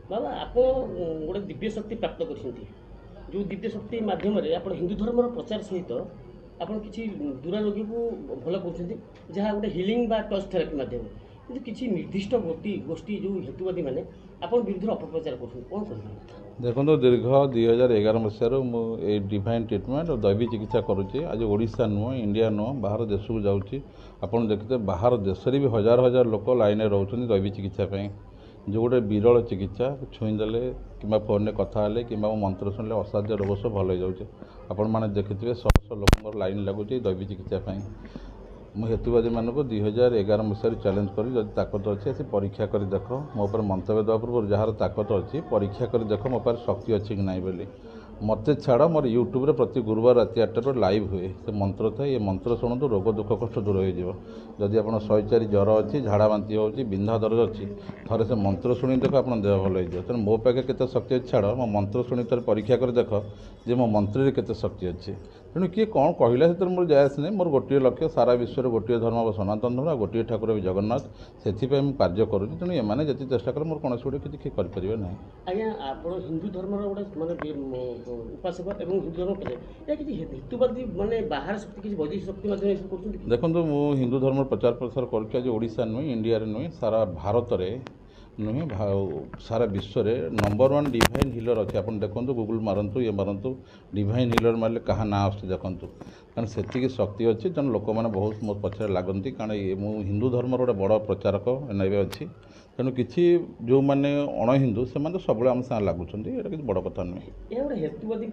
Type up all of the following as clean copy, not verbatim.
बाबा आप गोटे दिव्य शक्ति प्राप्त कर जो दिव्य शक्ति मध्यम आप हिंदू धर्म प्रचार सहित आप किसी दुरारोगी को भल कर जहाँ गोटे हिलिंग बा टच थेरापी मध्यम कि किसी निर्दिष्ट गोष्ठी जो हेतुवादी मैंने आप विरुद्ध अपप्रचार कर देखो दीर्घ 2011 मसीह मुझे डिवाइन ट्रिटमेंट और दैवी चिकित्सा करुँचे आज ओडिशा नुह इंडिया नुह बाहर देश को जाऊँगी आपड़ देखते बाहर देश भी हजार हजार लोक लाइन रोच दैवी चिकित्सा जो गोटे विरल चिकित्सा छुईदे कि फोन में कथा कि मंत्र शुणिले असाध्य रोग सब भल हो जाए आपण मैंने देखिए शह शह लोक लाइन लगुच दैवी चिकित्सा मु हेतुवादी मानक 2011 मसीह चैलेंज कर जब ताकत अच्छी आसी परीक्षा कर देख मो पर मंतव्य देवा पूर्व जार ताकत अच्छी परीक्षा कर देख मो पर शक्ति अच्छी कि ना बोली मत छाड़ मोर यूट्यूब प्रति गुरुवार रात 8 लाइव हुए से मंत्र था ये मंत्र शुणु रोग दुख कष्ट दूर हो जदि आप 104 ज्वर अच्छी झाड़ा बांती हो बिंधा दर्द अच्छी थे से मंत्र शुणी देख आप देह भल हो तेणु मो पाखे केते शक्ति अच्छी छाड़ मो मंत्र शुणी थे परीक्षा कर देख जे मो मंत्र केते शक्ति अच्छी तेणु किए कौन कहला से मोर जायस नहीं मोर गोटे लक्ष्य सारा विश्व गोटे धर्म सनातन धर्म गोटे ठाकुर भी जगन्नाथ से कार्य करुँच तेणु एम जी चेष्टा करें मोर कौन गोटे किसी करें ना आज्ञा आप हिंदू धर्म गोटे मानने उपासक एवं हिंदू धर्म किसी हेतुवादी मानने बाहर शक्ति किसी वैदेशिक शक्ति कर देखो मुझे हिंदू धर्म प्रचार प्रसार करोडिशा नुहे इंडिया नुहे सारा भारत में नुहे सारा विश्व में नंबर 1 डिवाइन हिलर अच्छे आप देखो गूगल मारतु ये मारतु डिवाइन हिलर मारे क्या ना आस देखूँ कारण से शक्ति अच्छी तेणु लोक मैंने बहुत मो पछे लगती कारण ये मु हिंदू धर्म गोटे बड़ प्रचारक एनआईबी अच्छी तेणु किसी जो मैंने अण हिंदू से सब आम साथ लगुच किसी बड़ कथा नुहे तो मुझे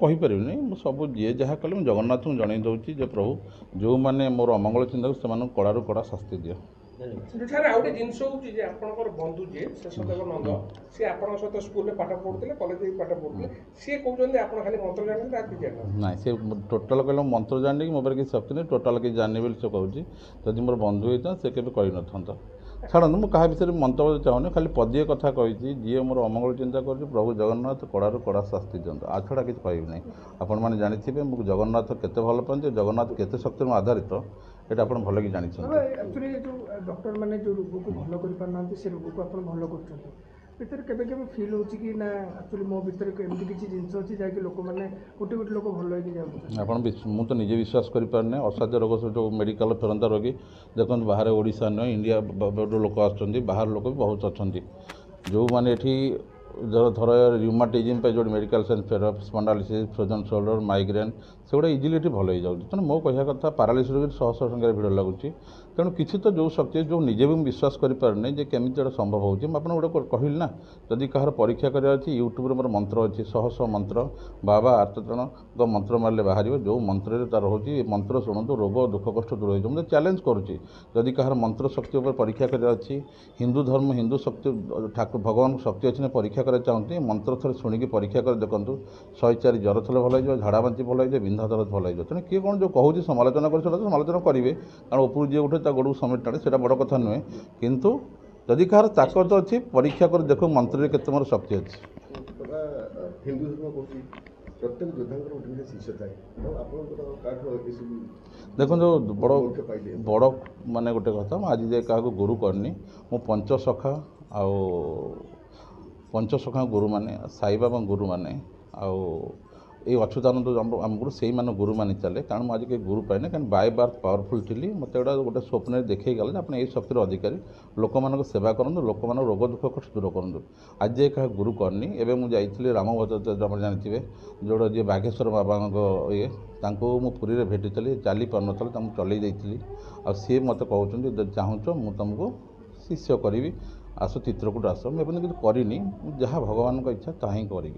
कहीपरि सब जी जहाँ कले मुझे जगन्नाथ को जन दूसरी जो प्रभु जो मैंने मोर अमंगल चिंता से कड़ा कड़ा शास्ति दियो सर आउ जिनस होकर बंधु जी शेषदेव नंद सी आप सहित स्कूल में पाठ पढ़ुते कॉलेज में पाठ पढ़ुते सी कहते आप खाली मंत्र जानते ना सी टोटाल कहले मंत्र जाने कि मोबाइल किसी शक्ति नहीं टोटाल किसी जाने बोली से कहूँ जदि मोर बंधु होता से केवे कही न छाड़ू मुझे क्या विषय में मंतव्य चाहूनी खाली पदीय कथा कही जी मोर अमंगल चिंता कर प्रभु जगन्नाथ कड़ारू कड़ा शास्ति दिंतु आ छड़ा किसी कहबी ना आपण मैंने जानी मुझे जगन्नाथ केते भल पाते जगन्नाथ केते शक्ति आधारित ये आप भल कि जानी एक्चुअली जो डॉक्टर मैंने जो रोग को भल कर से रोग को आप भल कर केवे केवे फील हो कि ना एक्चुअली मो भीतर एमती किसी जिनस अच्छी जहाँकि लोक मैंने गोटे गोटे लोक भल हो मुझे निजे विश्वास करें असाध्य रोग सब जो मेडिकल फेरंता रोगी देखो बाहर ओडिशा नुह इंडिया लोक आसर लोक भी बहुत अच्छा जो मैंने धर र्यूमाटिज्म जो मेडिकल साइंस फेरअप स्पंडालिसिस फ्रोजन शोल्डर माइग्रेन से गुड़ा इजिली भल हो जाए तेणु मो कह कथा पारालिसिस रोगी शह शह संख्यार भिड़ लगुच तेणु किसी तो जो शक्ति जो निजे भी विश्वास करें जे केमी संभव हो गोटे कहली ना जदि कहार परीक्षा करार यूट्यूब मोर मंत्र अच्छी शह शह मंत्र बाबा 8 जन मंत्र मारे बाहर जो मंत्र तार हो मंत्र शुणु रोग दुख कष्ट दूर हो मुझे चैलेंज करुँची जदि कहार मंत्र शक्ति परीक्षा करार हिंदू धर्म हिंदू शक्ति ठाकुर भगवान शक्ति अच्छी परीक्षा करा चाहती मंत्र थे शुणिकी परीक्षा कर देखूँ 104 ज्वर थे भल हो झाड़ा बांती भल हो बिंधा दर्द भल हो तेणु किए कौन जो कहूँ समालोचना कर समालोचना करेंगे कारण उपरू जी उठे गोड़ समेट टाणे से बड़ कथा नुहे किंतु जदि कहार ताकत अच्छी परीक्षा कर देखो मंत्र के मोर शक्ति अच्छी हिंदू धर्म प्रत्येक योद्धा शिष्य थाए देखो जो बड़ बड़ माने गोटे कथा आज जाए क्या गुरु करनी मो पंचसखा आउ पंचसखा गुरु माने साई बाबा गुरु माने आउ ये अच्युतानंद आम से गुरु मानि चले कारण मुझे आज गुरु पाइना कारण बाय बार्थ पावरफुल थी मत गोटे स्वप्न देखी गला आप शक्तिर अधिकारी लोक मान सेवा करूँ लोक मान रोग दुख कष्ट दूर करूँ आज जाए क्या गुरु करनी एवं मुझे जाइए रामभद्र जानते जोड़ा जी बाघेश्वर बाबा ये पुरी में भेटी चली पार ना चल जाइली आ सी मत कहते चाहूँ मुझे तुमको शिष्य करी आस चित्रकूट आस मुझे किसी करनी जहाँ भगवान इच्छा ता ही करी।